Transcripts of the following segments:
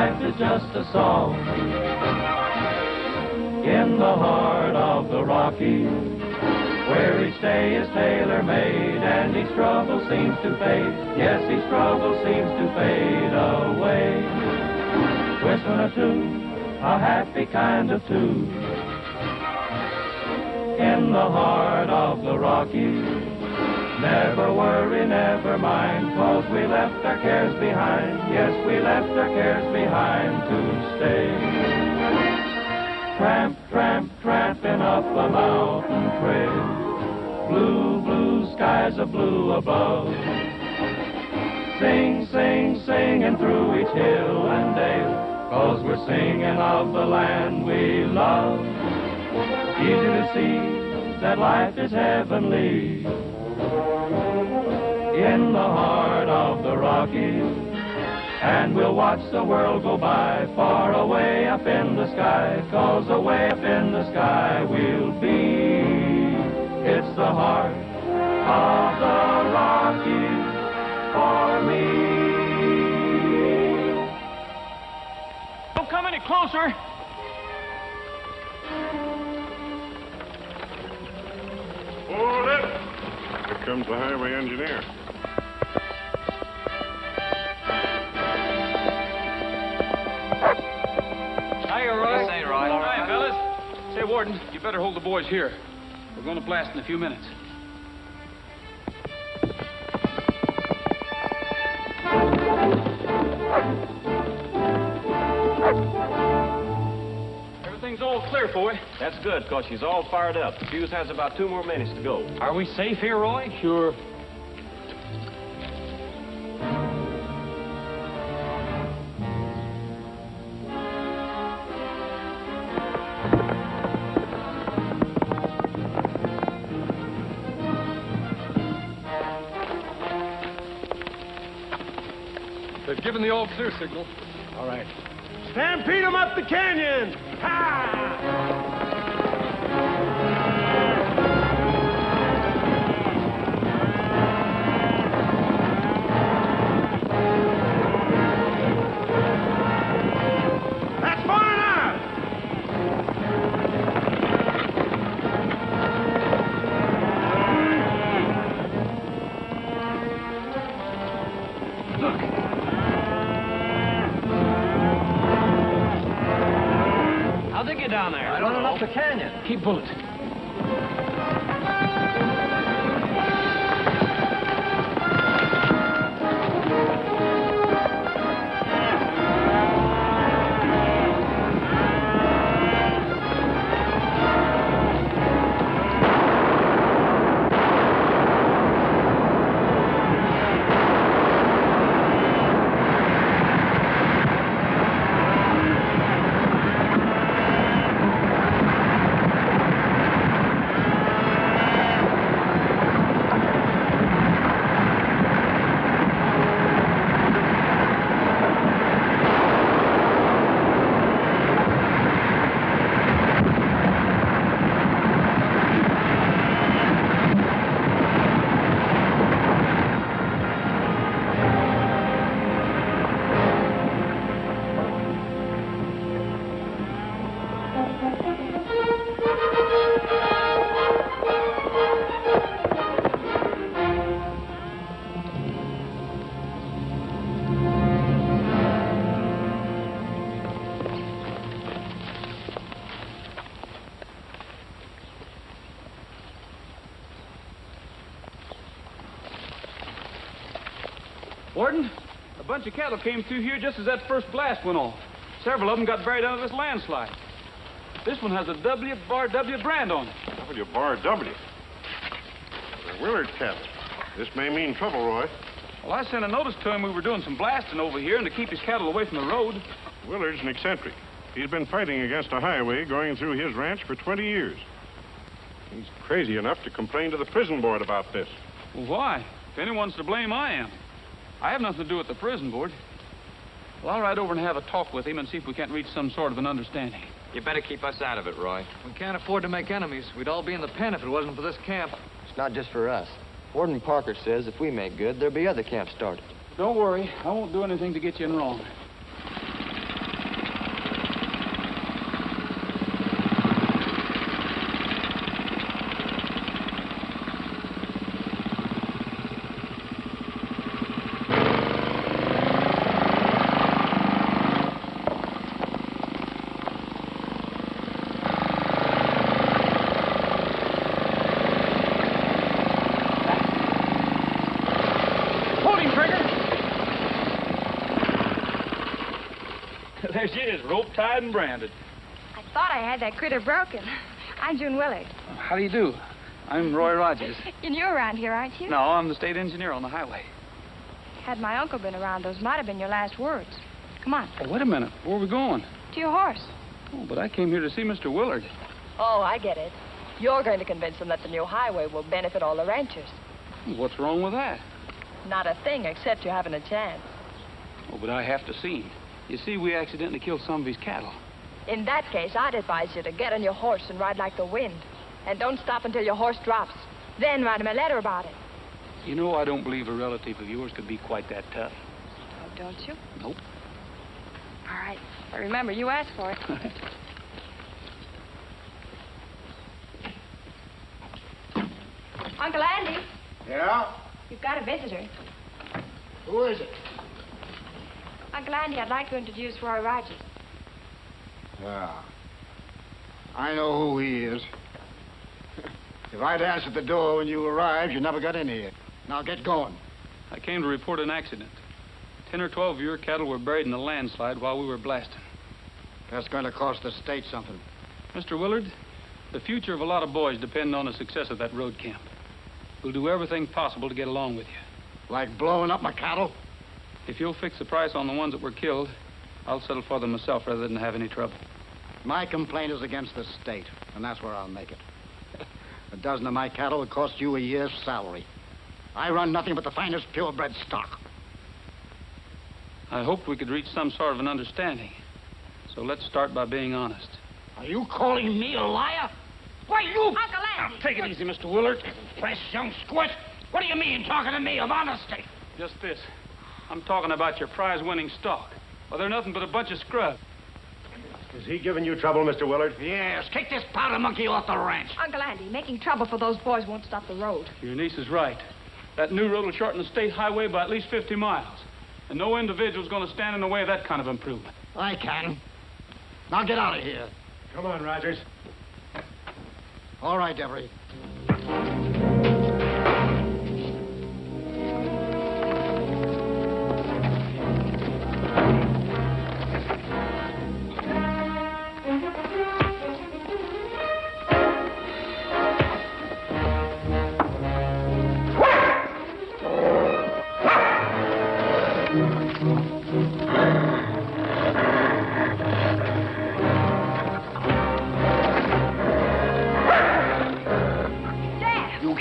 life is just a song. In the heart of the Rockies, where each day is tailor-made and each struggle seems to fade. Yes, each struggle seems to fade away. Whistling a tune, a happy kind of tune. In the heart of the Rockies, never worry, never mind, 'cause we left our cares behind. Yes, we left our cares behind to stay. Tramp, tramp, tramping up a mountain trail. Blue, blue skies of blue above. Sing, sing, singing through each hill and dale, 'cause we're singing of the land we love. Easy to see that life is heavenly in the heart of the Rockies. And we'll watch the world go by far away up in the sky, 'cause away up in the sky we'll be. It's the heart of the Rockies for me. Don't come any closer. Hold it! Here comes the highway engineer. Hiya, Roy. Say, Roy. Hi, fellas. Say, Warden, you better hold the boys here. We're going to blast in a few minutes. Everything's all clear for you. That's good, because she's all fired up. The fuse has about 2 more minutes to go. Are we safe here, Roy? Sure. They've given the all clear signal. All right. Stampede them up the canyon! Ha! That's far enough! How'd they get down there? I don't know. Up the canyon. Keep bullet. Warden, a bunch of cattle came through here just as that first blast went off. Several of them got buried under this landslide. This one has a W bar W brand on it. W bar W. They're Willard cattle. This may mean trouble, Roy. Well, I sent a notice to him we were doing some blasting over here and to keep his cattle away from the road. Willard's an eccentric. He's been fighting against a highway going through his ranch for 20 years. He's crazy enough to complain to the prison board about this. Well, why? If anyone's to blame, I am. I have nothing to do with the prison board. Well, I'll ride over and have a talk with him and see if we can't reach some sort of an understanding. You better keep us out of it, Roy. We can't afford to make enemies. We'd all be in the pen if it wasn't for this camp. It's not just for us. Warden Parker says if we make good, there'll be other camps started. Don't worry. I won't do anything to get you in wrong. There she is, rope tied and branded. I thought I had that critter broken. I'm June Willard. How do you do? I'm Roy Rogers. And you're around here, aren't you? No, I'm the state engineer on the highway. Had my uncle been around, those might have been your last words. Come on. Oh, wait a minute. Where are we going? To your horse. Oh, but I came here to see Mr. Willard. Oh, I get it. You're going to convince them that the new highway will benefit all the ranchers. What's wrong with that? Not a thing, except you're having a chance. Oh, but I have to see him. You see, we accidentally killed some of his cattle. In that case, I'd advise you to get on your horse and ride like the wind. And don't stop until your horse drops. Then write him a letter about it. You know, I don't believe a relative of yours could be quite that tough. Oh, don't you? Nope. All right. But remember, you asked for it. Uncle Andy, Yeah? you've got a visitor. Who is it? Uncle Andy, I'd like to introduce Roy Rogers. Yeah. I know who he is. If I'd answered the door when you arrived, you never got in here. Now get going. I came to report an accident. 10 or 12 of your cattle were buried in a landslide while we were blasting. That's going to cost the state something. Mr. Willard, the future of a lot of boys depend on the success of that road camp. We'll do everything possible to get along with you. Like blowing up my cattle? If you'll fix the price on the ones that were killed, I'll settle for them myself rather than have any trouble. My complaint is against the state, and that's where I'll make it. A dozen of my cattle would cost you a year's salary. I run nothing but the finest purebred stock. I hoped we could reach some sort of an understanding. So let's start by being honest. Are you calling me a liar? Why, you... Uncle Andy! Now, take it easy, Mr. Willard. Fresh young squit. What do you mean, talking to me of honesty? Just this. I'm talking about your prize-winning stock. Well, they're nothing but a bunch of scrub. Is he giving you trouble, Mr. Willard? Yes, kick this powder monkey off the ranch. Uncle Andy, making trouble for those boys won't stop the road. Your niece is right. That new road will shorten the state highway by at least 50 miles. And no individual's going to stand in the way of that kind of improvement. I can. Now get out of here. Come on, Rogers. All right, Devery.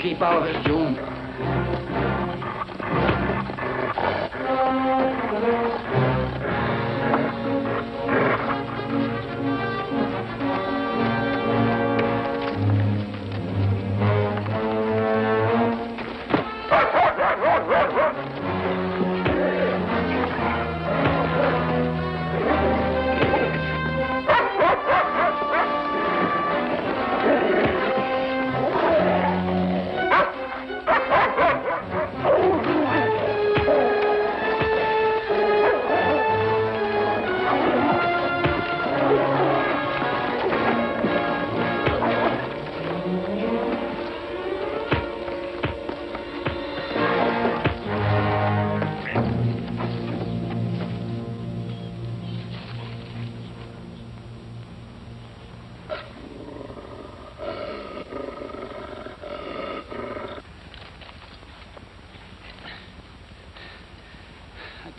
Keep out of it, June.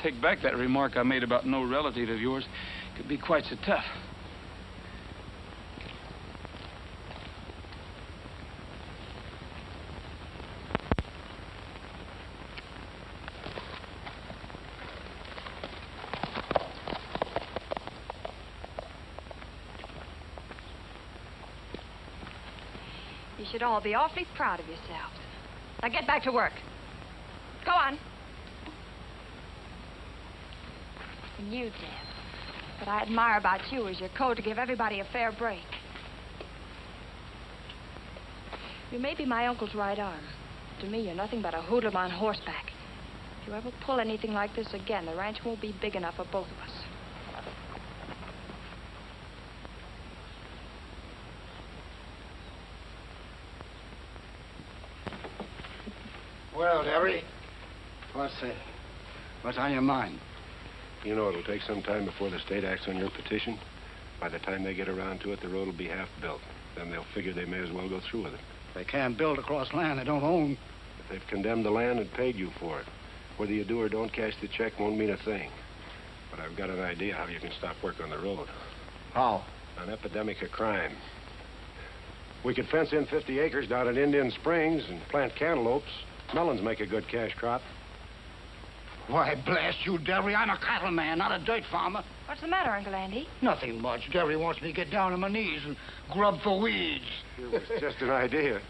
Take back that remark I made about no relative of yours. Could be quite so tough. You should all be awfully proud of yourselves. Now get back to work. Go on. And you, Deb. What I admire about you is your code to give everybody a fair break. You may be my uncle's right arm. To me, you're nothing but a hoodlum on horseback. If you ever pull anything like this again, the ranch won't be big enough for both of us. Well, Devery, what's on your mind? You know it'll take some time before the state acts on your petition. By the time they get around to it, the road will be half built. Then they'll figure they may as well go through with it. They can't build across land they don't own. If they've condemned the land and paid you for it, whether you do or don't cash the check won't mean a thing. But I've got an idea how you can stop work on the road. How? An epidemic of crime. We could fence in 50 acres down at Indian Springs and plant cantaloupes. Melons make a good cash crop. Why, blast you, Devery, I'm a cattleman, not a dirt farmer. What's the matter, Uncle Andy? Nothing much. Devery wants me to get down on my knees and grub for weeds. It was just an idea.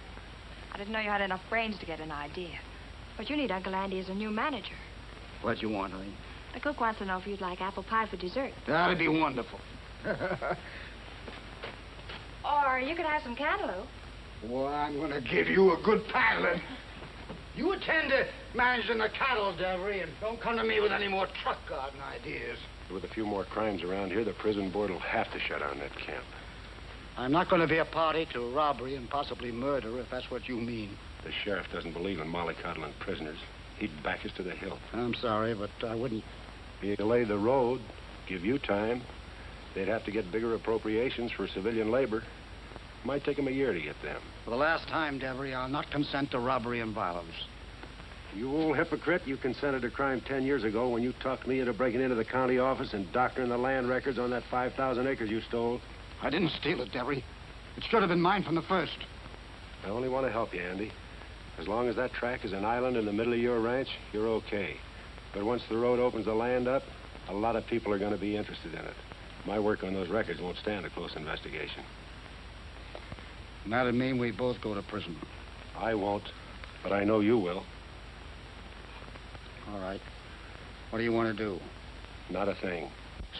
I didn't know you had enough brains to get an idea. What you need, Uncle Andy, is a new manager. What you want, honey? The cook wants to know if you'd like apple pie for dessert. That'd be wonderful. Or you could have some cantaloupe. Well, I'm going to give you a good paddling. You attend to managing the cattle, Devery, and don't come to me with any more truck garden ideas. With a few more crimes around here, the prison board will have to shut down that camp. I'm not going to be a party to robbery and possibly murder, if that's what you mean. The sheriff doesn't believe in mollycoddling prisoners. He'd back us to the hilt. I'm sorry, but I wouldn't. He'd lay the road, give you time. They'd have to get bigger appropriations for civilian labor. Might take them a year to get them. For the last time, Devery, I'll not consent to robbery and violence. You old hypocrite, you consented to crime 10 years ago when you talked me into breaking into the county office and doctoring the land records on that 5,000 acres you stole. I didn't steal it, Devery. It should have been mine from the first. I only want to help you, Andy. As long as that track is an island in the middle of your ranch, you're okay. But once the road opens the land up, a lot of people are going to be interested in it. My work on those records won't stand a close investigation. And that'd mean we both go to prison. I won't, but I know you will. All right. What do you want to do? Not a thing.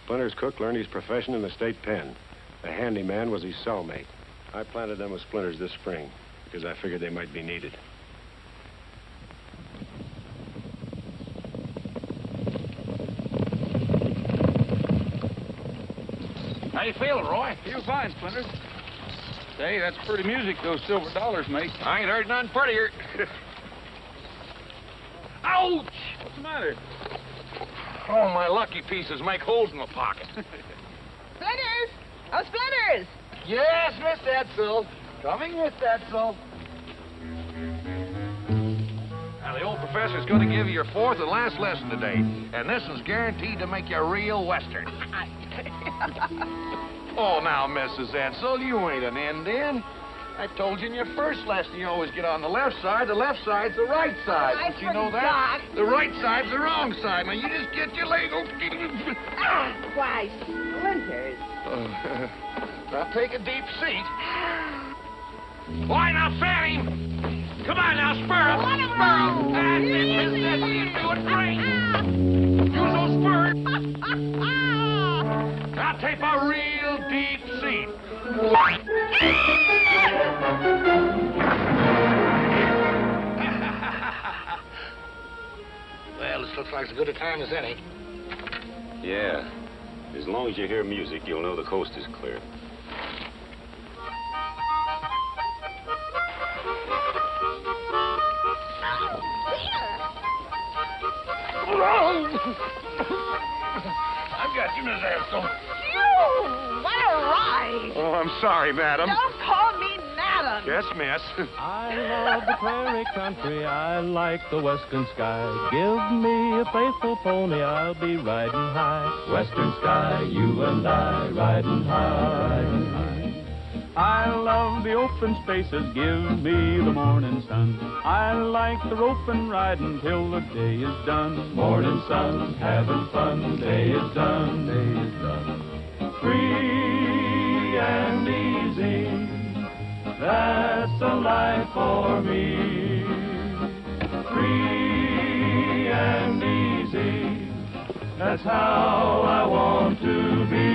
Splinter's cook learned his profession in the state pen. The handyman was his cellmate. I planted them with Splinters this spring because I figured they might be needed. How you feeling, Roy? Feel fine, Splinters. Say, that's pretty music those silver dollars make. I ain't heard none prettier. Ouch! What's the matter? Oh, my lucky pieces make holes in my pocket. Splinters! Oh, Splinters! Yes, Miss Edsel. Coming, Miss Edsel. Now, the old professor's going to give you your fourth and last lesson today, and this one's guaranteed to make you a real Western. Oh, now, Mrs. Edsel, you ain't an Indian. I told you in your first lesson you always get on the left side. The left side's the right side. I Don't you know that? forgot. The right side's the wrong side. Now, you just get your leg. Why, Splinters. Now, take a deep seat. Why, now, fat him. Come on, now, spur him. Let him go. That's it, Mrs. Edsel. You do it great. Use those spurs. Now, take a real deep seat. Well, this looks like as good a time as any. Yeah. As long as you hear music, you'll know the coast is clear. I've got you, Miss Edsel. What a ride! Oh, I'm sorry, madam. Don't call me madam. Yes, miss. I love the prairie country, I like the western sky. Give me a faithful pony, I'll be riding high. Western sky, you and I, riding high. I love the open spaces, give me the morning sun. I like the roping riding till the day is done. Morning sun, having fun, day is done, day is done. Free and easy, that's the life for me. Free and easy, that's how I want to be.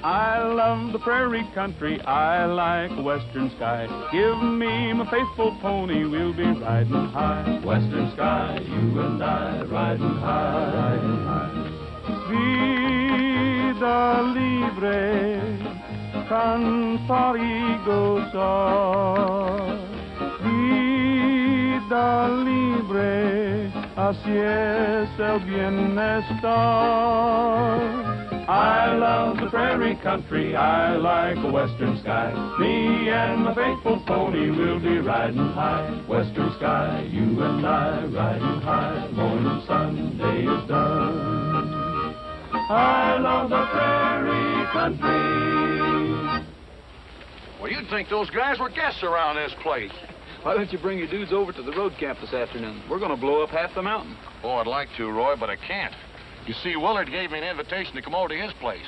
I love the prairie country, I like the western sky. Give me my faithful pony, we'll be riding high. Western sky, you and I, riding high, riding high. Vida libre, cantar y gozar. Vida libre, así es el bienestar. I love the prairie country, I like a western sky. Me and my faithful pony will be riding high. Western sky, you and I riding high. Morning sun, day is done. I love the prairie country. Well, you'd think those guys were guests around this place. Why don't you bring your dudes over to the road camp this afternoon? We're going to blow up half the mountain. Oh, I'd like to, Roy, but I can't. You see, Willard gave me an invitation to come over to his place.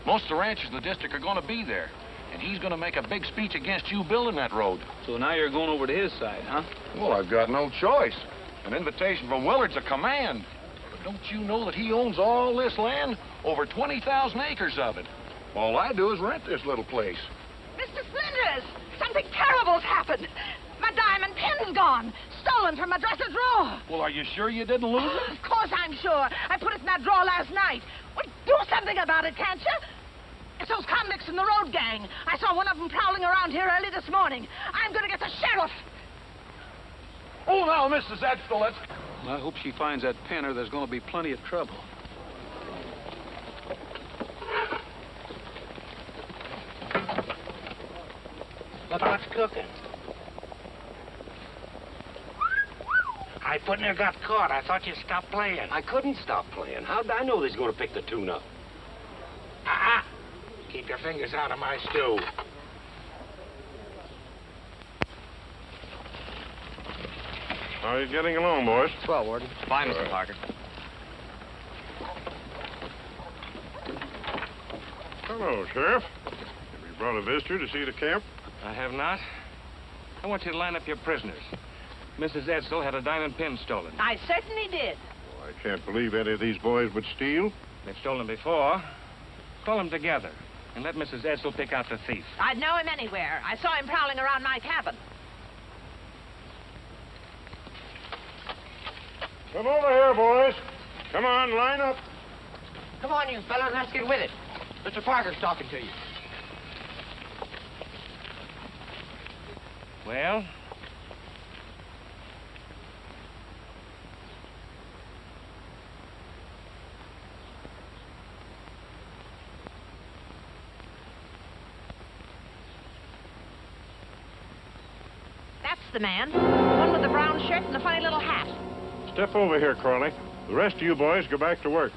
Most of the ranchers in the district are going to be there. And he's going to make a big speech against you building that road. So now you're going over to his side, huh? Well, I've got no choice. An invitation from Willard's a command. But don't you know that he owns all this land? Over 20,000 acres of it. All I do is rent this little place. Mr. Flinders, something terrible's happened. My diamond pin's gone. Stolen from my dresser drawer. Well, are you sure you didn't lose it? Of course I'm sure. I put it in that drawer last night. Well, do something about it, can't you? It's those convicts in the road gang. I saw one of them prowling around here early this morning. I'm going to get the sheriff. Oh, now, Mrs. Edstall, let's... I hope she finds that pin or there's going to be plenty of trouble. Look what's cooking. I put near got caught. I thought you'd stop playing. I couldn't stop playing. How'd I know they was going to pick the tune up? Keep your fingers out of my stew. How are you getting along, boys? Swell, Warden. Fine, Mr. Parker. Hello, Sheriff. Have you brought a visitor to see the camp? I have not. I want you to line up your prisoners. Mrs. Edstall had a diamond pin stolen. I certainly did. Well, I can't believe any of these boys would steal. They've stolen before. Call them together and let Mrs. Edstall pick out the thief. I'd know him anywhere. I saw him prowling around my cabin. Come over here, boys. Come on, line up. Come on, you fellas, let's get with it. Mr. Parker's talking to you. Well? That's the man. The one with the brown shirt and the funny little hat. Step over here, Crawley. The rest of you boys go back to work.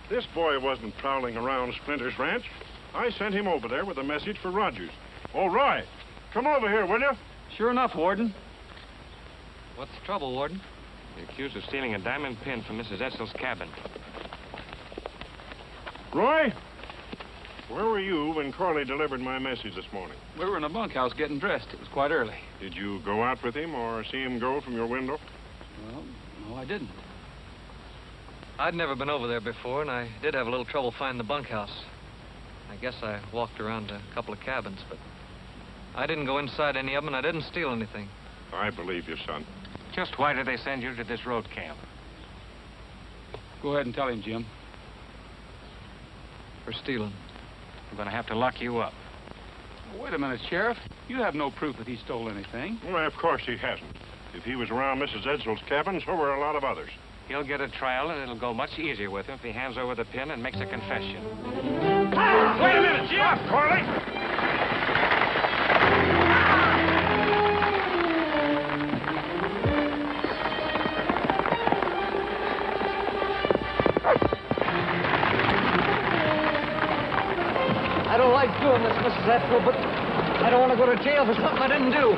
This boy wasn't prowling around Splinter's ranch. I sent him over there with a message for Rogers. Oh, Roy, come over here, will you? Sure enough, Warden. What's the trouble, Warden? You're accused of stealing a diamond pin from Mrs. Edstall's cabin. Roy, where were you when Corley delivered my message this morning? We were in a bunkhouse getting dressed. It was quite early. Did you go out with him or see him go from your window? Well, no, I didn't. I'd never been over there before, and I did have a little trouble finding the bunkhouse. I guess I walked around a couple of cabins, but I didn't go inside any of them, and I didn't steal anything. I believe you, son. Just why did they send you to this road camp? Go ahead and tell him, Jim. For stealing. I'm going to have to lock you up. Wait a minute, Sheriff. You have no proof that he stole anything. Well, of course he hasn't. If he was around Mrs. Edstall's cabin, so were a lot of others. He'll get a trial, and it'll go much easier with him if he hands over the pin and makes a confession. Wait a minute, Jim! Stop, Corley! I don't like doing this, Mrs. Edstall, but I don't want to go to jail for something I didn't do.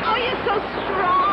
Oh, you're so strong.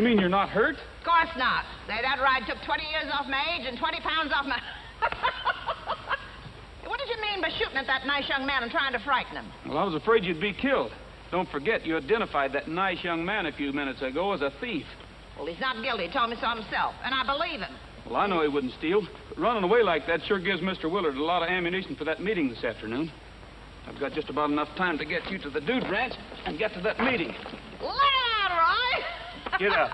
mean you're not hurt? Of course not. Say, that ride took 20 years off my age and 20 pounds off my... What did you mean by shooting at that nice young man and trying to frighten him? Well, I was afraid you'd be killed. Don't forget, you identified that nice young man a few minutes ago as a thief. Well, he's not guilty. He told me so himself, and I believe him. Well, I know he wouldn't steal, but running away like that sure gives Mr. Willard a lot of ammunition for that meeting this afternoon. I've got just about enough time to get you to the Dude Ranch and get to that meeting. Lay out, Roy! Get up.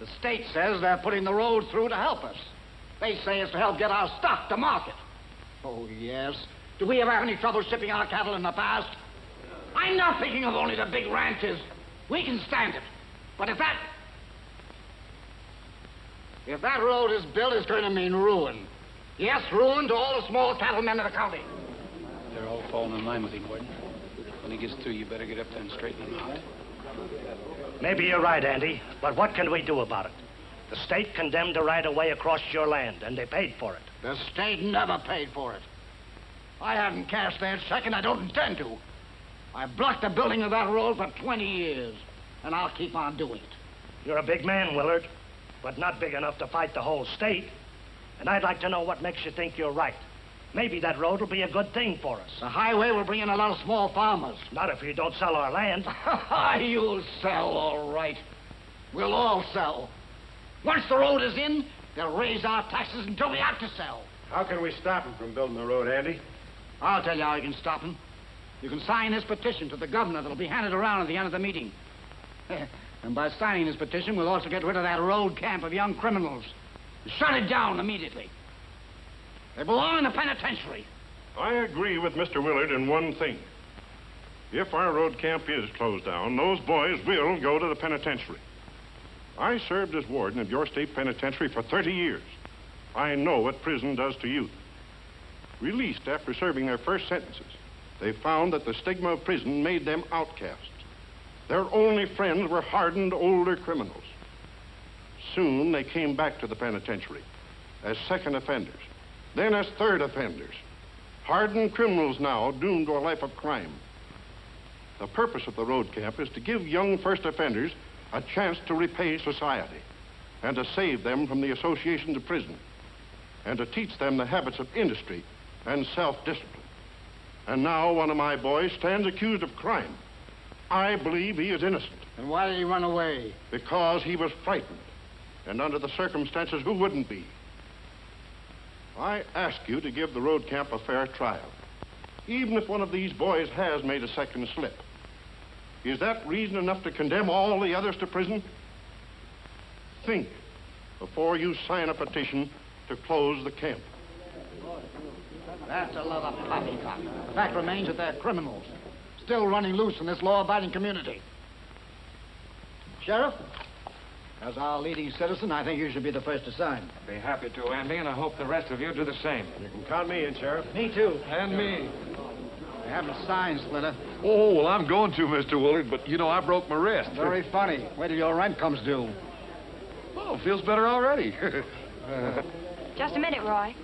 The state says they're putting the road through to help us. They say it's to help get our stock to market. Oh, yes. Do we ever have any trouble shipping our cattle in the past? I'm not thinking of only the big ranches. We can stand it. But if that road is built, it's going to mean ruin. Yes, ruin to all the small cattlemen of the county. They're all falling in line with him, Warden. When he gets through, you better get up there and straighten him out. Maybe you're right, Andy, but what can we do about it? The state condemned the right-of-way across your land, and they paid for it. The state never paid for it. I haven't cashed their check, and I don't intend to. I blocked the building of that road for 20 years, and I'll keep on doing it. You're a big man, Willard, but not big enough to fight the whole state. And I'd like to know what makes you think you're right. Maybe that road will be a good thing for us. The highway will bring in a lot of small farmers. Not if you don't sell our land. You'll sell, all right. We'll all sell. Once the road is in, they'll raise our taxes until we have to sell. How can we stop him from building the road, Andy? I'll tell you how you can stop him. You can sign this petition to the governor that'll be handed around at the end of the meeting. And by signing this petition, we'll also get rid of that road camp of young criminals. Shut it down immediately. They belong in the penitentiary. I agree with Mr. Willard in one thing. If our road camp is closed down, those boys will go to the penitentiary. I served as warden of your state penitentiary for 30 years. I know what prison does to youth. Released after serving their first sentences, they found that the stigma of prison made them outcasts. Their only friends were hardened older criminals. Soon they came back to the penitentiary as second offenders, then as third offenders. Hardened criminals now doomed to a life of crime. The purpose of the road camp is to give young first offenders a chance to repay society and to save them from the associations of prison and to teach them the habits of industry and self-discipline. And now one of my boys stands accused of crime. I believe he is innocent. And why did he run away? Because he was frightened. And under the circumstances, who wouldn't be? I ask you to give the road camp a fair trial, even if one of these boys has made a second slip. Is that reason enough to condemn all the others to prison? Think before you sign a petition to close the camp. That's a lot of poppycock. The fact remains that they're criminals, still running loose in this law-abiding community. Sheriff, as our leading citizen, I think you should be the first to sign. Be happy to, Andy, and I hope the rest of you do the same. You can count me in, Sheriff. Me too. And me. I haven't signed, Splitter. Oh, well, I'm going to, Mr. Willard, but, you know, I broke my wrist. Very funny. Wait till your rent comes due. Oh, feels better already. Just a minute, Roy.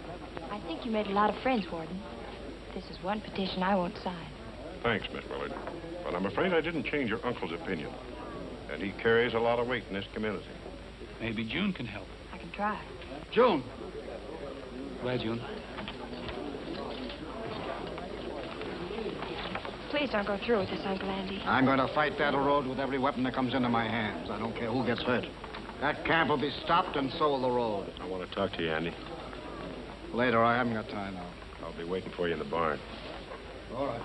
I think you made a lot of friends, Warden. This is one petition I won't sign. Thanks, Miss Willard. But I'm afraid I didn't change your uncle's opinion. And he carries a lot of weight in this community. Maybe June can help. I can try. June. Glad, June. Please don't go through with this, Uncle Andy. I'm going to fight that road with every weapon that comes into my hands. I don't care who gets hurt. That camp will be stopped, and so will the road. I want to talk to you, Andy. Later, I haven't got time now. I'll be waiting for you in the barn. All right.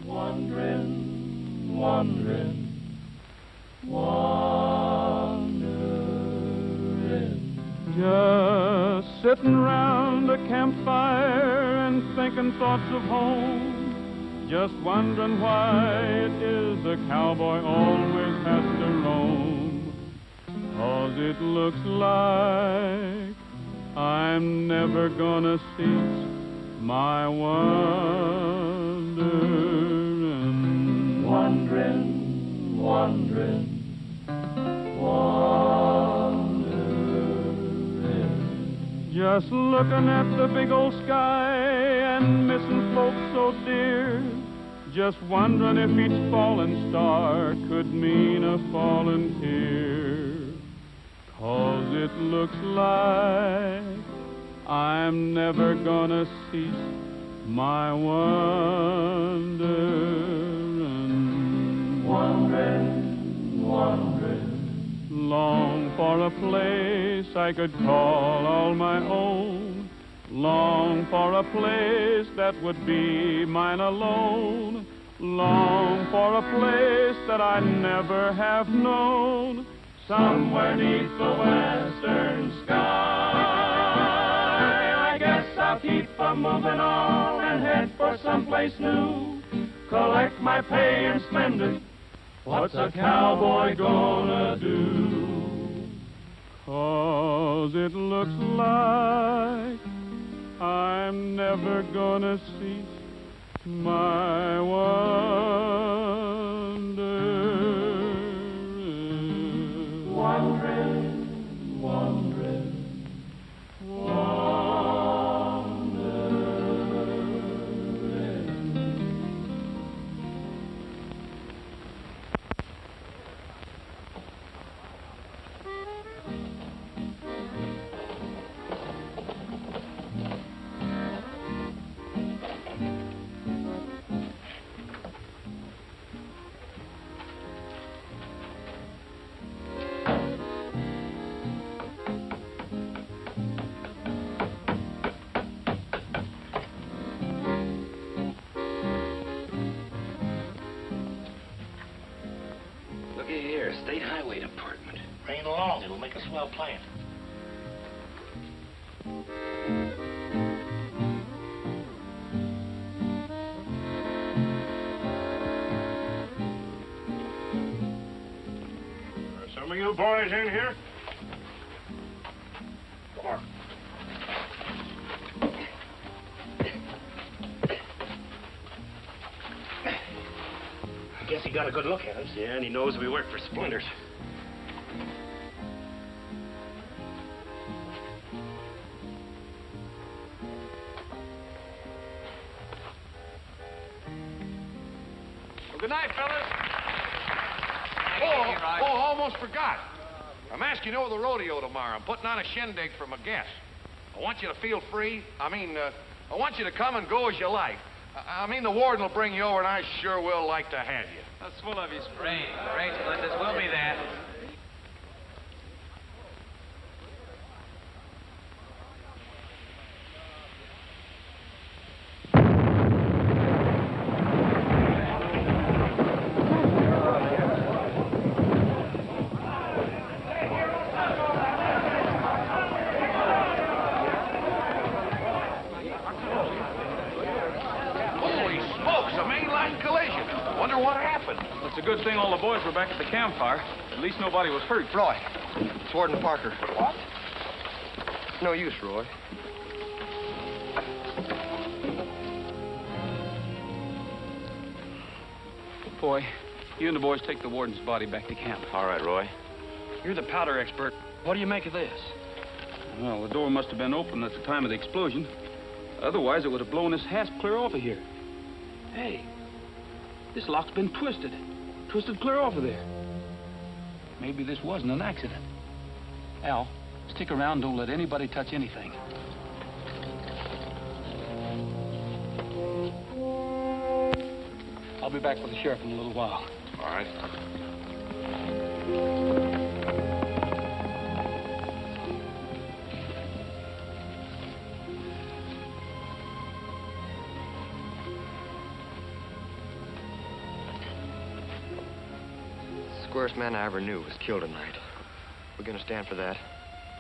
Wandering, wandering, wandering. Just sitting round a campfire and thinking thoughts of home. Just wondering why it is a cowboy always has to roam. 'Cause it looks like I'm never gonna cease my wonder. Wandering, wandering, wandering. Just looking at the big old sky and missing folks so dear. Just wondering if each falling star could mean a falling tear. 'Cause it looks like I'm never gonna cease my wandering. Wandering, wandering. Long for a place I could call all my own. Long for a place that would be mine alone. Long for a place that I never have known. Somewhere neath the western sky. I guess I'll keep a-moving on and head for someplace new. Collect my pay and spend it. What's a cowboy gonna do? 'Cause it looks like I'm never gonna cease my wandering. Wandering, wandering, Looky here, State Highway Department. Rain along, it'll make a swell plant. Are some of you boys in here? I guess he got a good look at us. Yeah, and he knows we work for Splinters. Well, good night, fellas. Almost forgot. I'm asking you over the rodeo tomorrow. I'm putting on a shindig for my guests. I want you to feel free. I want you to come and go as you like. The warden will bring you over, and I sure will like to have you. That's full of you, Great, great, Splinters. We'll be there. Holy smokes, a mainline collision. Wonder what happened. It's a good thing all the boys were back at the campfire. At least nobody was hurt. Roy, it's Warden Parker. What? No use, Roy. Boy, you and the boys take the warden's body back to camp. All right, Roy. You're the powder expert. What do you make of this? Well, the door must have been open at the time of the explosion. Otherwise, it would have blown this hasp clear off of here. Hey, this lock's been twisted. Twisted clear off of there. Maybe this wasn't an accident. Al, stick around. Don't let anybody touch anything. I'll be back with the sheriff in a little while. All right. Squarest man I ever knew was killed tonight. We're gonna stand for that.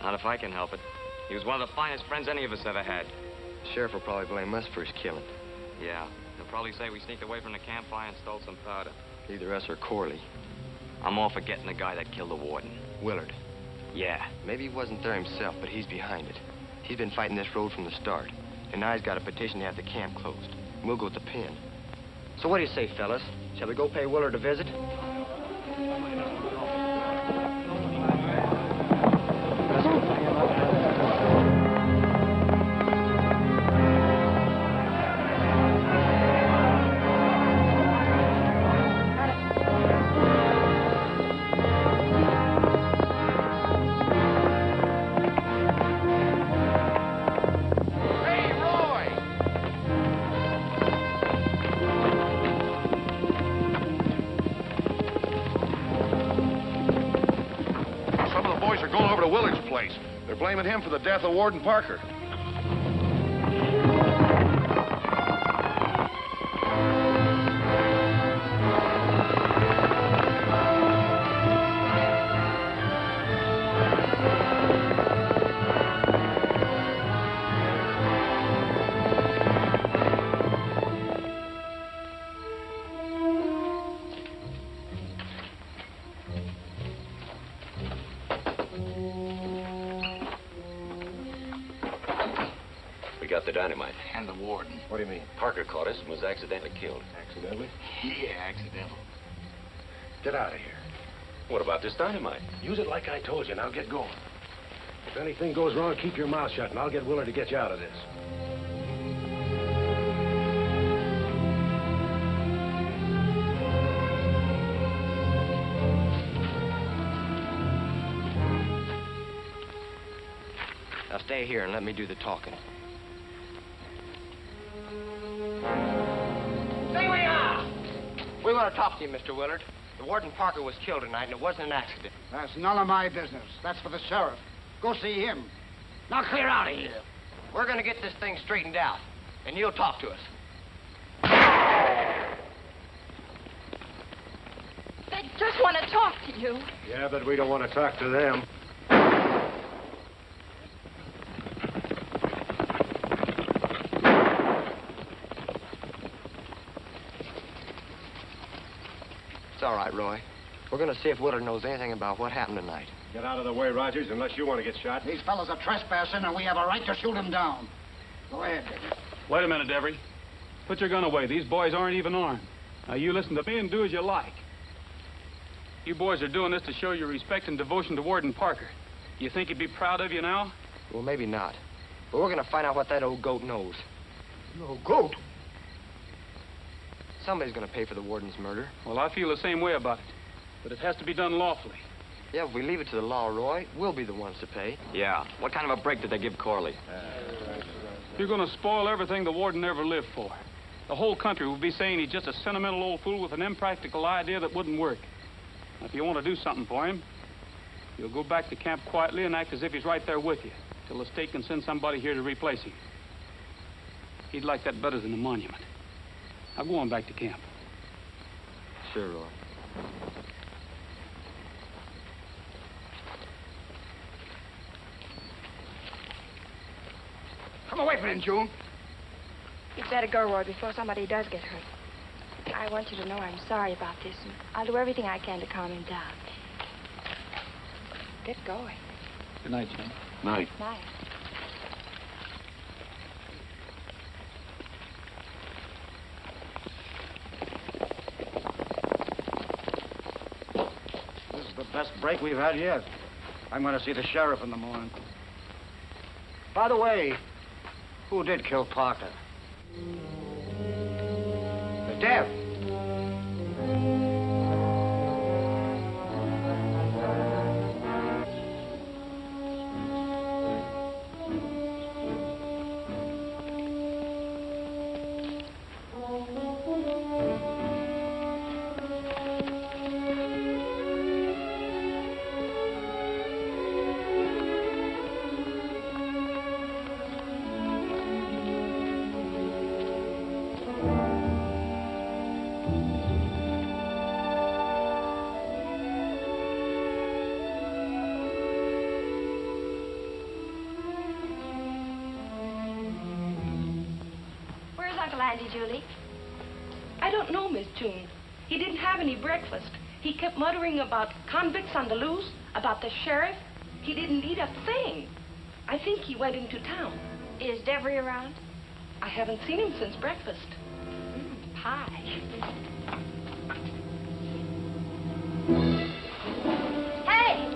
Not if I can help it. He was one of the finest friends any of us ever had. The sheriff will probably blame us for his killing. Yeah, they'll probably say we sneaked away from the campfire and stole some powder. Either us or Corley. I'm all for getting the guy that killed the warden. Willard. Yeah. Maybe he wasn't there himself, but he's behind it. He's been fighting this road from the start. And now he's got a petition to have the camp closed. We'll go with the pen. So what do you say, fellas? Shall we go pay Willard a visit? They're blaming him for the death of Warden Parker. We got the dynamite. And the warden. What do you mean? Parker caught us and was accidentally killed. Accidentally? Yeah, accidental. Get out of here. What about this dynamite? Use it like I told you. Now get going. If anything goes wrong, keep your mouth shut, and I'll get Willard to get you out of this. Now stay here and let me do the talking. Stay where you are! We want to talk to you, Mr. Willard. The Warden Parker was killed tonight, and it wasn't an accident. That's none of my business. That's for the sheriff. Go see him. Now clear out of here. We're going to get this thing straightened out, and you'll talk to us. They just want to talk to you. Yeah, but we don't want to talk to them. It's all right, Roy. We're going to see if Willard knows anything about what happened tonight. Get out of the way, Rogers, unless you want to get shot. These fellows are trespassing, and we have a right to shoot them down. Go ahead, Davy. Wait a minute, Devery. Put your gun away. These boys aren't even armed. Now, you listen to me and do as you like. You boys are doing this to show your respect and devotion to Warden Parker. You think he'd be proud of you now? Well, maybe not. But we're going to find out what that old goat knows. No goat? Somebody's going to pay for the warden's murder. Well, I feel the same way about it. But it has to be done lawfully. Yeah, if we leave it to the law, Roy, we'll be the ones to pay. Yeah. What kind of a break did they give Corley? You're going to spoil everything the warden ever lived for. The whole country will be saying he's just a sentimental old fool with an impractical idea that wouldn't work. Now, if you want to do something for him, you'll go back to camp quietly and act as if he's right there with you, till the state can send somebody here to replace him. He'd like that better than a monument. Now, go on back to camp. Sure, Roy. Come away from him, June. You'd better go, Roy, before somebody does get hurt. I want you to know I'm sorry about this, and I'll do everything I can to calm him down. Get going. Good night, Jim. Night. Night. This is the best break we've had yet. I'm going to see the sheriff in the morning. By the way, who did kill Parker? The deaf. Julie? I don't know, Miss June. He didn't have any breakfast. He kept muttering about convicts on the loose, about the sheriff. He didn't eat a thing. I think he went into town. Is Devery around? I haven't seen him since breakfast. pie. Hey!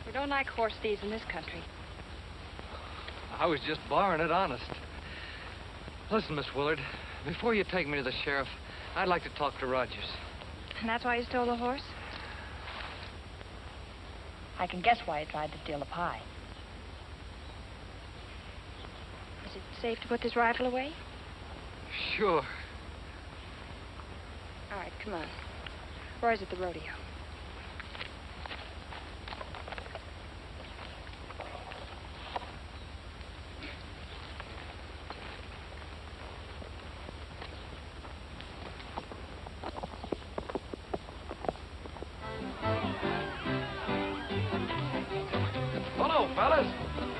We don't like horse thieves in this country. I was just barring it, honest. Listen, Miss Willard, before you take me to the sheriff, I'd like to talk to Rogers. And that's why you stole the horse? I can guess why you tried to steal the pie. Is it safe to put this rifle away? Sure. All right, come on. Roy's at the rodeo. Hello, fellas.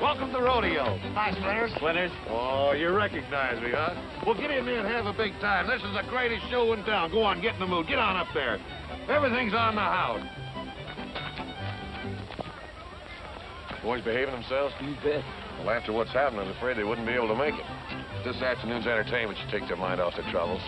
Welcome to rodeo. Hi, Splinters. Splinters? Oh, you recognize me, huh? Well, give me a minute and have a big time. This is the greatest show in town. Go on, get in the mood. Get on up there. Everything's on the house. Boys behaving themselves? You bet. Well, after what's happened, I'm afraid they wouldn't be able to make it. This afternoon's entertainment should take their mind off their troubles.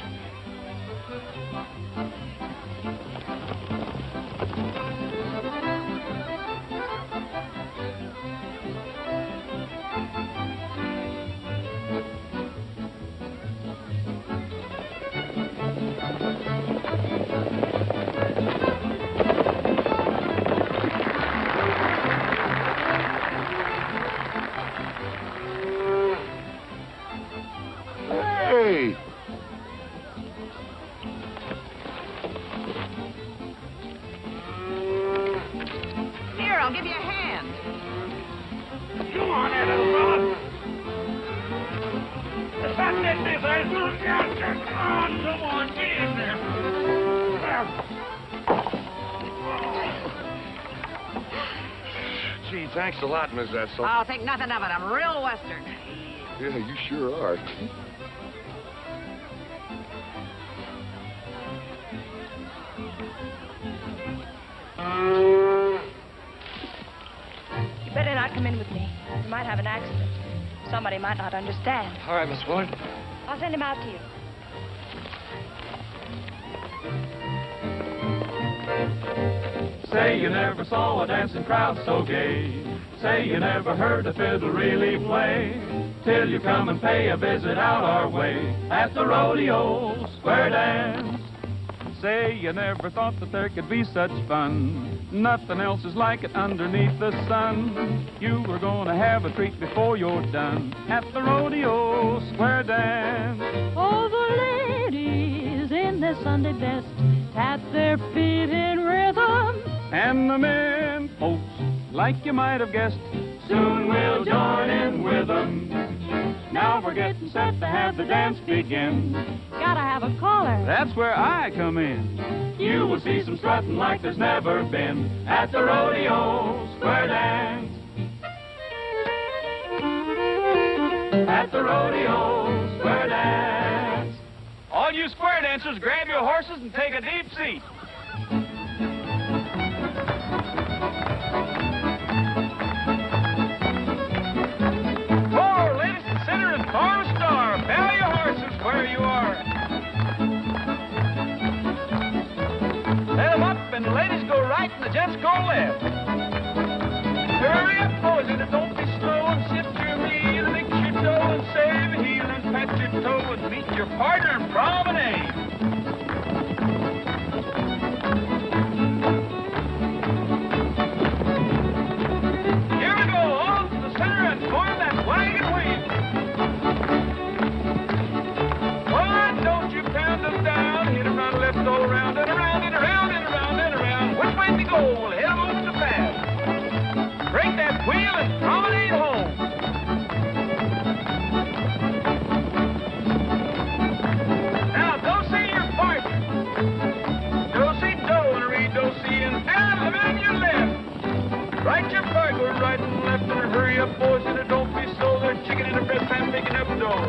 Hey! Here, I'll give you a hand. Come on, there, little fella. Stop this, little counter. Come on, get in there. Gee, thanks a lot, Miss Edsel. I'll think nothing of it. I'm real Western. Yeah, you sure are. You better not come in with me. You might have an accident. Somebody might not understand. All right, Miss Willard. I'll send him out to you. Say you never saw a dancing crowd so gay. Say you never heard a fiddle really play. Till you come and pay a visit out our way at the rodeo square dance. Say you never thought that there could be such fun. Nothing else is like it underneath the sun. You were gonna have a treat before you're done at the rodeo square dance. All the ladies in their Sunday best tap their feet in rhythm. And the men, folks, like you might have guessed, soon we'll join in with them. Now we're getting set to have the dance begin. Gotta have a caller. That's where I come in. You will see some strutting like there's never been at the rodeo square dance. At the rodeo square dance. All you square dancers, grab your horses and take a deep seat. North Star, bell your horses where you are. Let 'em up, and the ladies go right, and the gents go left. Hurry up, boys, and don't be slow, and sift your meal, and mix your dough, and save a heel, and pat your toe, and meet your partner in promenade. Here we go, on to the center, and form that wagon wheel. Why don't you pound them down, hit 'em right left all around, and around, and around, and around, and around. Which way to go? We'll head 'em over the path. Break that wheel and promenade home. Now, go see your partner. Go see Joe and read, go see and down the man your left. Right your part, go right and left, and hurry up, boys, and don't be slow. They're chicken in a breast pan picking up dough.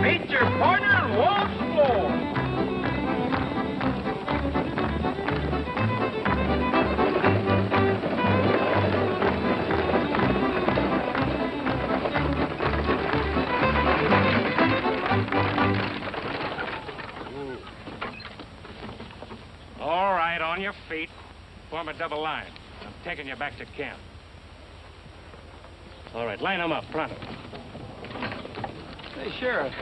Meet your partner and waltz the floor. All right, on your feet. Form a double line. I'm taking you back to camp. All right, line them up, pronto. Hey, Sheriff,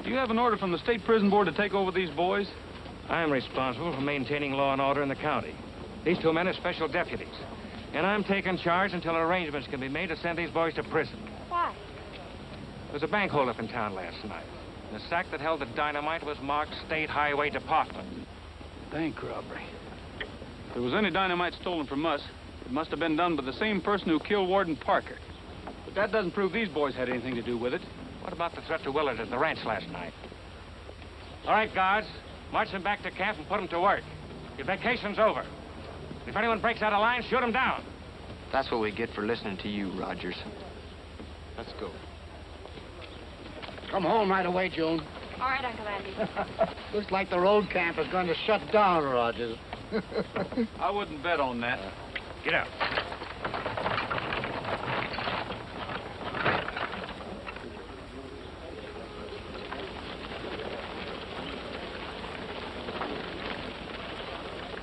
do you have an order from the State Prison Board to take over these boys? I'm responsible for maintaining law and order in the county. These two men are special deputies. And I'm taking charge until arrangements can be made to send these boys to prison. Why? There was a bank holdup in town last night. The sack that held the dynamite was marked State Highway Department. Bank robbery. If there was any dynamite stolen from us, it must have been done by the same person who killed Warden Parker. But that doesn't prove these boys had anything to do with it. What about the threat to Willard at the ranch last night? All right, guards, march them back to camp and put them to work. Your vacation's over. If anyone breaks out of line, shoot them down. That's what we get for listening to you, Rogers. Let's go. Come home right away, June. All right, Uncle Andy. Looks like the road camp is going to shut down, Rogers. I wouldn't bet on that. Get out.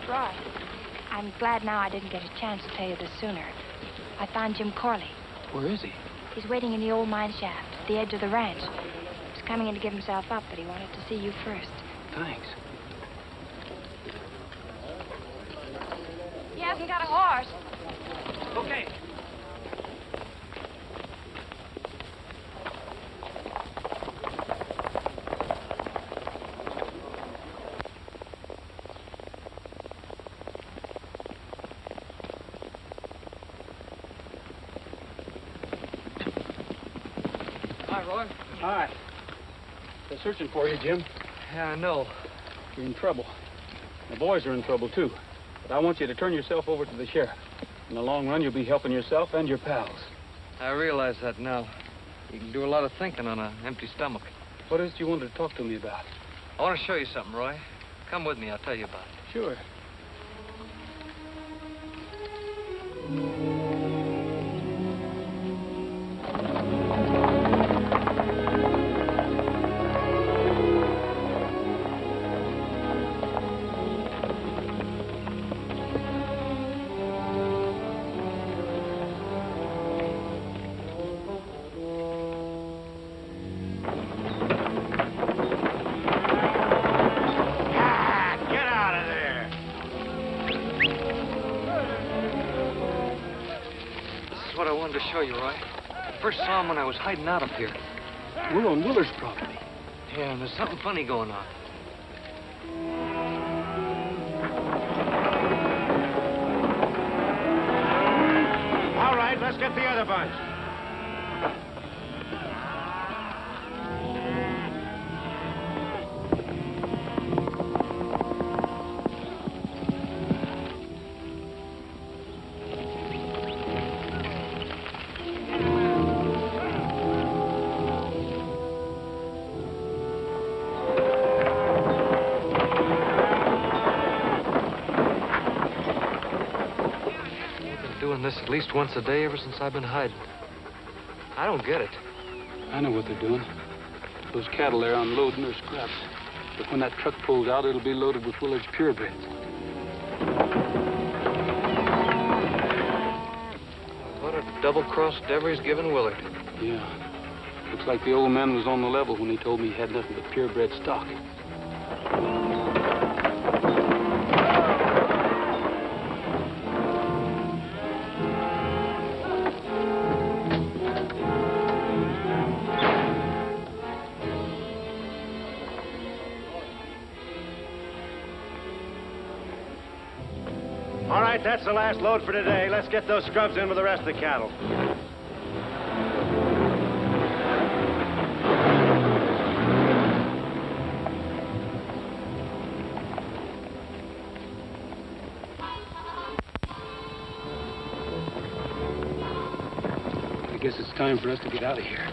Roy, I'm glad now I didn't get a chance to tell you this sooner. I found Jim Corley. Where is he? He's waiting in the old mine shaft at the edge of the ranch. He's coming in to give himself up, but he wanted to see you first. Thanks. He hasn't got a horse. Okay. Hi, Roy. Hi. They're searching for you, Jim. Yeah, I know. You're in trouble. The boys are in trouble, too. But I want you to turn yourself over to the sheriff. In the long run, you'll be helping yourself and your pals. I realize that now. You can do a lot of thinking on an empty stomach. What is it you wanted to talk to me about? I want to show you something, Roy. Come with me, I'll tell you about it. Sure. Show you, Roy. I first saw him when I was hiding out up here. We're on Willard's property. Yeah, and there's something funny going on. All right, let's get the other bunch. Doing this at least once a day ever since I've been hiding. I don't get it. I know what they're doing. Those cattle there unloading their scraps. But when that truck pulls out, it'll be loaded with Willard's purebreds. What a double-cross Devery's given Willard. Yeah. Looks like the old man was on the level when he told me he had nothing but purebred stock. All right, that's the last load for today. Let's get those scrubs in with the rest of the cattle. I guess it's time for us to get out of here.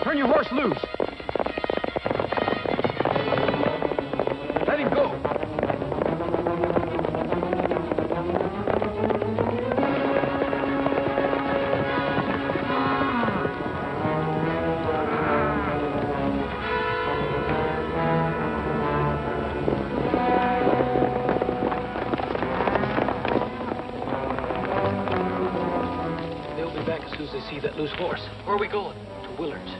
Turn your horse loose. Let him go. They'll be back as soon as they see that loose horse. Where are we going? To Willard's.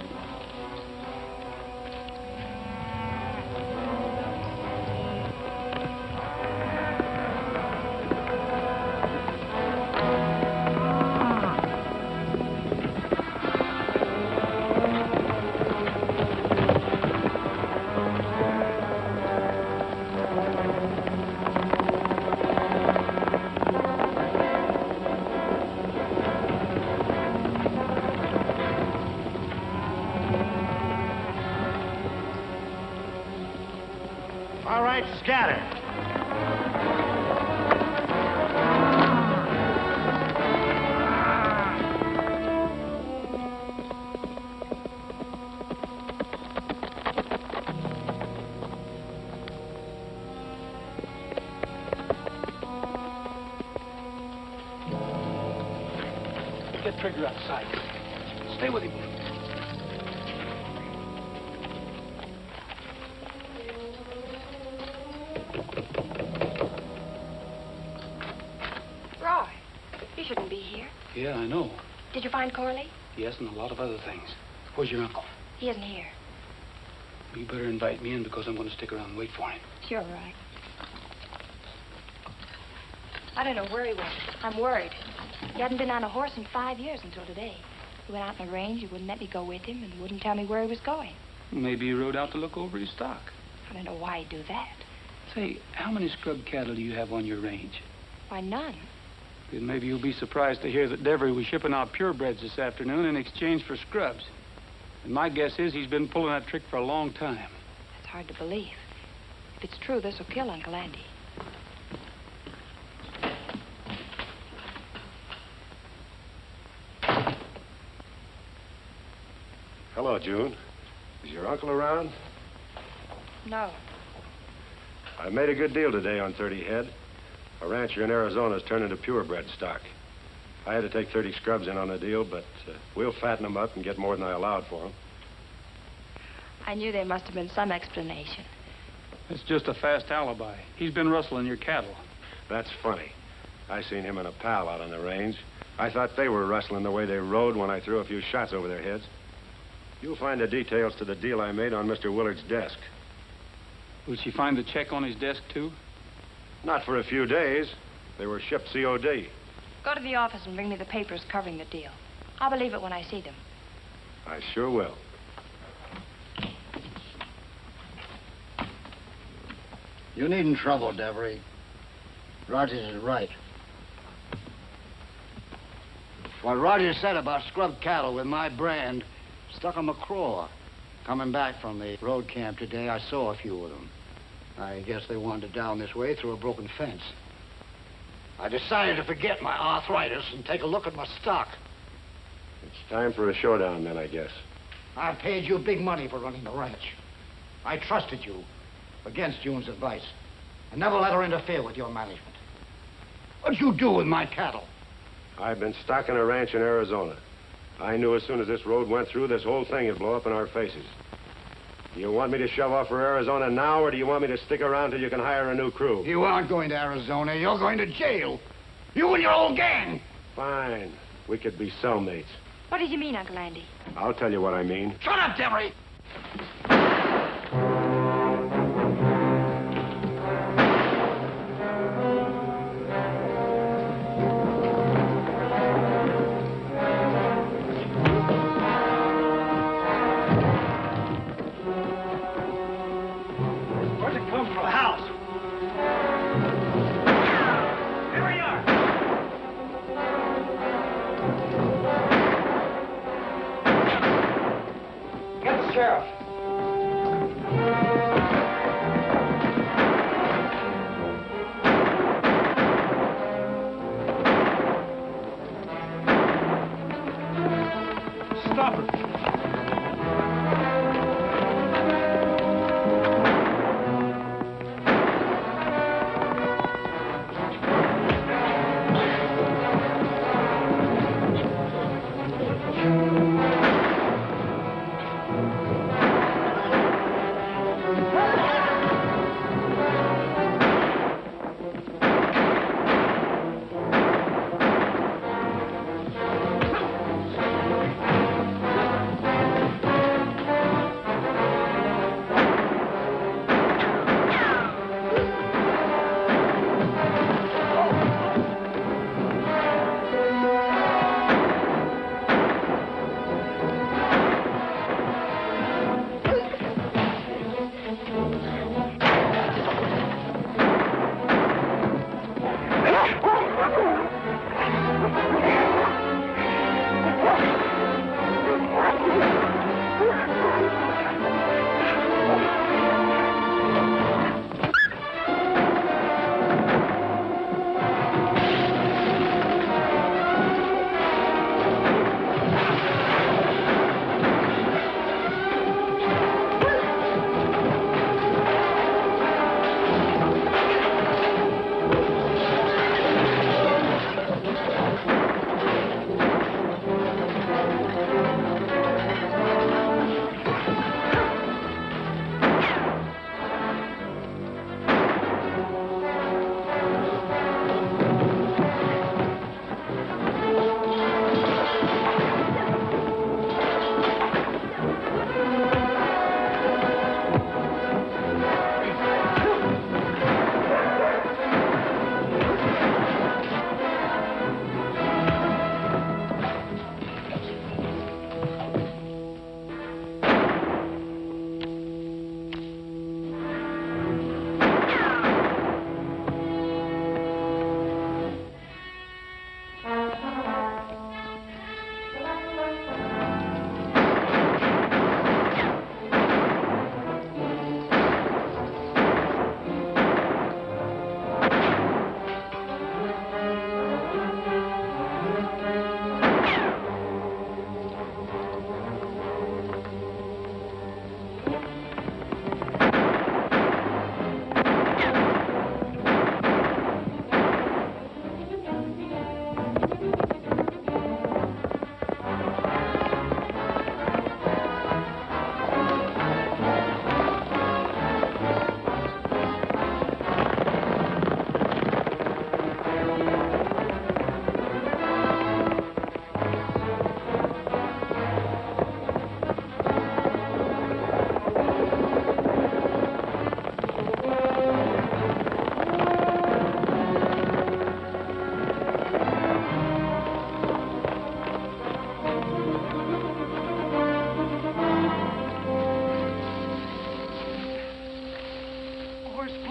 All right, scatter. Get Trigger outside. Stay with him. Roy, you shouldn't be here. Yeah, I know. Did you find Corley? Yes, and a lot of other things. Where's your uncle? He isn't here. You better invite me in because I'm going to stick around and wait for him. You're right. I don't know where he went. I'm worried. He hadn't been on a horse in 5 years until today. He went out in the range, he wouldn't let me go with him, and wouldn't tell me where he was going. Maybe he rode out to look over his stock. I don't know why he'd do that. Say, how many scrub cattle do you have on your range? Why, none. Then maybe you'll be surprised to hear that Devery was shipping out purebreds this afternoon in exchange for scrubs. And my guess is he's been pulling that trick for a long time. That's hard to believe. If it's true, this will kill Uncle Andy. Hello, June. Is your uncle around? No. I made a good deal today on 30 head. A rancher in Arizona is turning to purebred stock. I had to take 30 scrubs in on the deal, but we'll fatten them up and get more than I allowed for them. I knew there must have been some explanation. It's just a fast alibi. He's been rustling your cattle. That's funny. I seen him and a pal out on the range. I thought they were rustling the way they rode when I threw a few shots over their heads. You'll find the details to the deal I made on Mr. Willard's desk. Will she find the check on his desk, too? Not for a few days. They were shipped COD. Go to the office and bring me the papers covering the deal. I'll believe it when I see them. I sure will. You needn't trouble, Devery. Rogers is right. What Rogers said about scrub cattle with my brand stuck on McCraw. Coming back from the road camp today, I saw a few of them. I guess they wandered down this way through a broken fence. I decided to forget my arthritis and take a look at my stock. It's time for a showdown, then, I guess. I paid you big money for running the ranch. I trusted you against June's advice. I never let her interfere with your management. What'd you do with my cattle? I've been stocking a ranch in Arizona. I knew as soon as this road went through, this whole thing would blow up in our faces. Do you want me to shove off for Arizona now, or do you want me to stick around till you can hire a new crew? You aren't going to Arizona. You're going to jail. You and your old gang. Fine. We could be cellmates. What did you mean, Uncle Andy? I'll tell you what I mean. Shut up, Devery!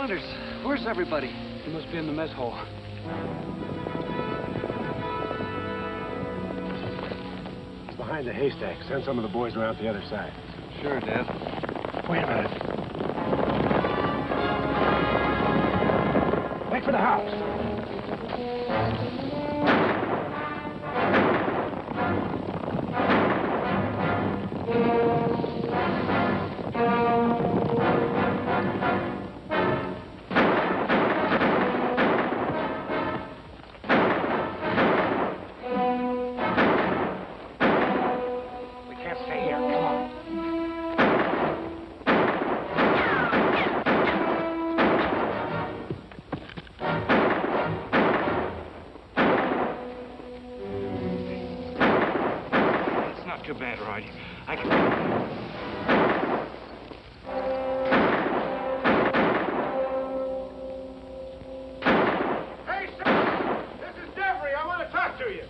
Sanders, where's everybody? He must be in the mess hall. He's behind the haystack. Send some of the boys around to the other side. Sure, Dad. Wait a minute. Make for the house. We can't stay here. Come on. It's not too bad, Roy. I can... Hey, sir! This is Devery. I want to talk to you.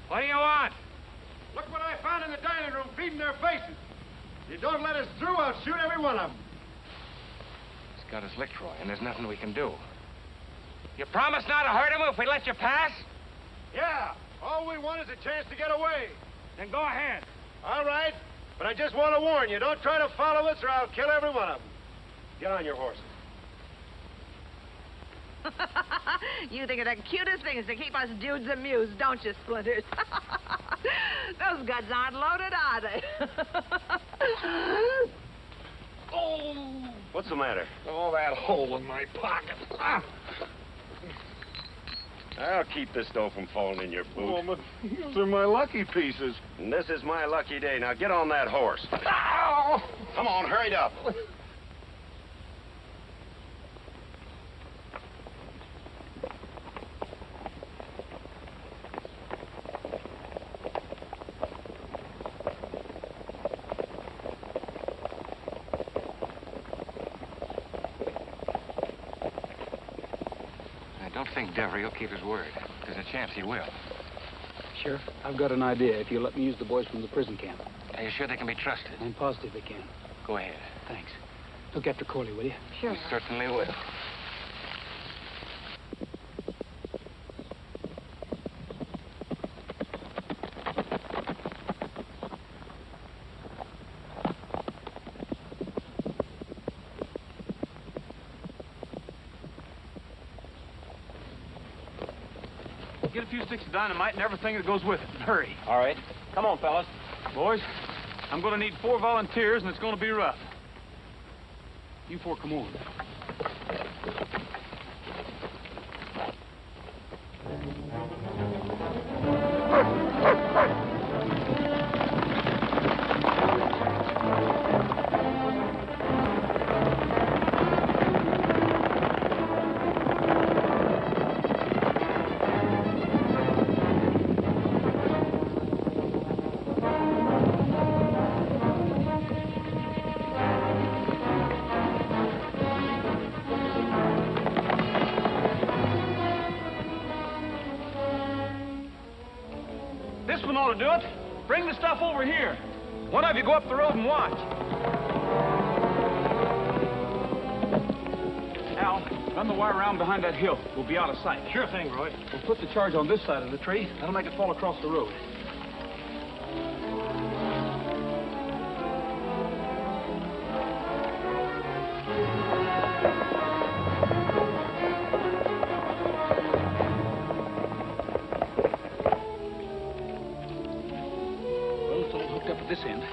What do you want? Look what I found in the dining room feeding their faces. If you don't let us through, I'll shoot every one of them. He's got us licked, Roy, and there's nothing we can do. You promise not to hurt him if we let you pass? Yeah, all we want is a chance to get away. Then go ahead. All right, but I just want to warn you, don't try to follow us or I'll kill every one of them. Get on your horses. You think of the cutest things to keep us dudes amused, don't you, Splinters? Those guns aren't loaded, are they? Oh! What's the matter? Oh, that hole in my pocket. Ah. I'll keep this dough from falling in your boot. Oh, but these are my lucky pieces. And this is my lucky day. Now get on that horse. Ow! Come on, hurry it up. I don't think Devery will keep his word. There's a chance he will. Sheriff, I've got an idea if you'll let me use the boys from the prison camp. Are you sure they can be trusted? I'm positive they can. Go ahead. Thanks. Look after Corley, will you? Sure. We certainly will. Get a few sticks of dynamite and everything that goes with it. And hurry. All right. Come on, fellas. Boys, I'm going to need 4 volunteers, and it's going to be rough. You 4 come on. This one ought to do it. Bring the stuff over here. One of you go up the road and watch. Al, run the wire around behind that hill. We'll be out of sight. Sure thing, Roy. We'll put the charge on this side of the tree. That'll make it fall across the road. Well, it's all hooked up at this end.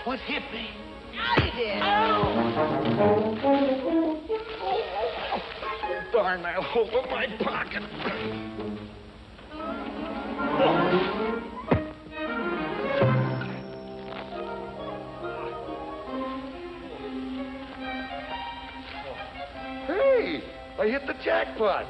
What hit me? I did. Darn that hole in my pocket. Hey, I hit the jackpot.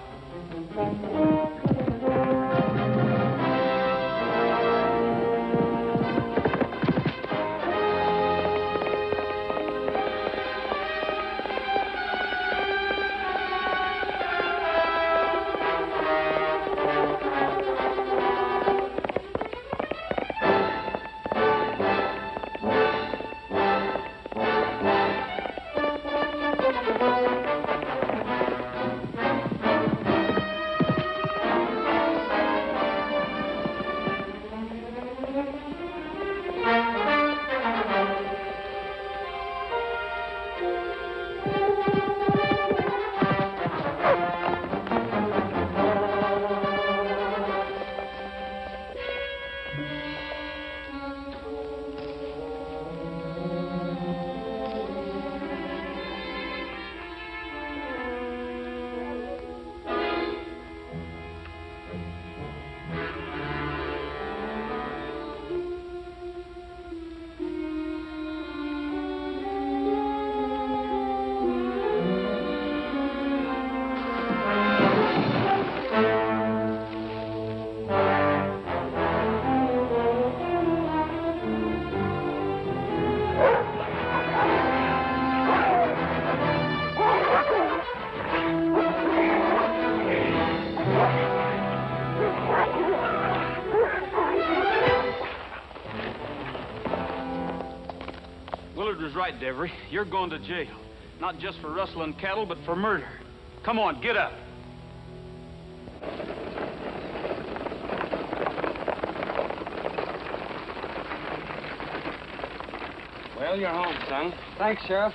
Willard was right, Devery. You're going to jail. Not just for rustling cattle, but for murder. Come on, get up. Well, you're home, son. Thanks, Sheriff.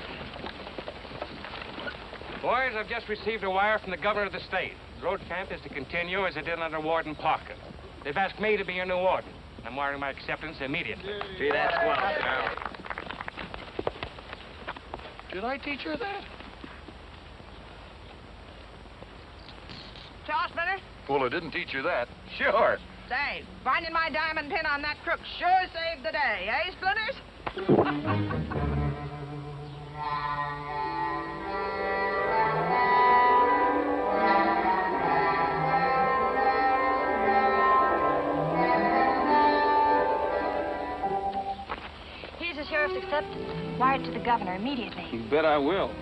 Boys, I've just received a wire from the governor of the state. The road camp is to continue as it did under Warden Parker. They've asked me to be your new warden. I'm wiring my acceptance immediately. Gee, that's swell, Sheriff. Did I teach her that? Charles Splinter? Well, I didn't teach you that. Sure. Say, finding my diamond pin on that crook sure saved the day, eh, Splinters? Here's the sheriff's acceptance. Wire it to the governor immediately. You bet I will.